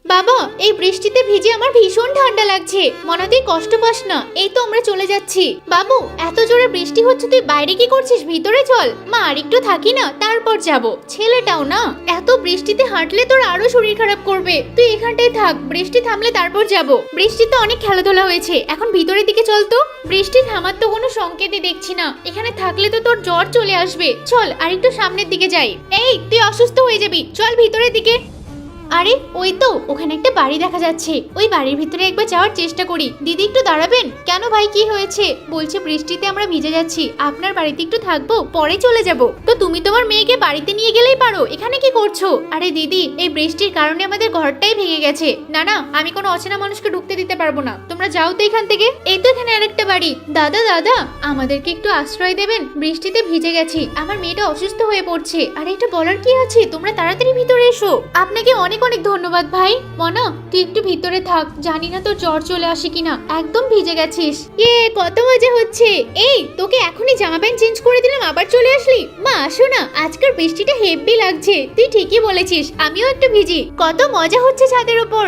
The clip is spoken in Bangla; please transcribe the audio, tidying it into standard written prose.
বাবা, এই বৃষ্টিতে ভিজে আমার ভীষণ ঠান্ডা লাগছে। মনে তুই কষ্ট পাস না, এই তো আমরা চলে যাচ্ছি। বাবু, এত জোরে বৃষ্টি হচ্ছে, তুই বাইরে কি করছিস? ভিতরে চল। মা, আর একটু থাকি না, তারপর যাব। ছেলেটাও না, এত বৃষ্টিতে হাঁটলে তোর আরো শরীর খারাপ করবে। তুই এখানটায় থাক, বৃষ্টি থামলে তারপর যাব। বৃষ্টিতে অনেক খেলাধুলা হয়েছে, এখন ভিতরের দিকে চল তো। বৃষ্টি থামার তো কোনো সংকেতই দেখছি না, এখানে থাকলে তো তোর জ্বর চলে আসবে। চল আর একটু সামনের দিকে যাই। এই, তুই অসুস্থ হয়ে যাবি, চল ভিতরের দিকে। আরে ওই তো, ওখানে একটা বাড়ি দেখা যাচ্ছে। ওই বাড়ির ভিতরে একবার যাওয়ার চেষ্টা করি। দিদি একটু দাঁড়াবেন? কেন ভাই, কি হয়েছে? বলছে বৃষ্টিতে আমরা ভিজে যাচ্ছি, আপনার বাড়িতে একটু থাকবো, পরে চলে যাব। তো তুমি তোমার মেয়েকে বাড়িতে নিয়ে গেলেই পারো, এখানে কি করছো? আরে দিদি, এই বৃষ্টির কারণে আমাদের ঘরটাই ভেঙে গেছে। না না, আমি কোনো অচেনা মানুষকে ঢুকতে দিতে পারবো না, তোমরা যাও তো এখান থেকে। এই তো এখানে আরেকটা বাড়ি। দাদা দাদা, আমাদেরকে একটু আশ্রয় দেবেন? বৃষ্টিতে ভিজে গেছি, আমার মেয়েটা অসুস্থ হয়ে পড়ছে। আর এটা বলার কি আছে, তোমরা তাড়াতাড়ি ভিতরে এসো। আপনাকে অনেক অনেক ধন্যবাদ ভাই। মনা, তুই একটু ভিতরে থাক, জানি না তোর জ্বর চলে আসে কিনা, একদম ভিজে গেছিস। কত মজা হচ্ছে। এই, তোকে এখনই জামা প্যান্ট চেঞ্জ করে দিলাম, আবার চলে আসলি। মা আসো না, আজকের বৃষ্টিটা হেব্বি লাগছে। তুই ঠিকই বলেছিস, আমিও একটু ভিজি। কত মজা হচ্ছে ছাদের উপর।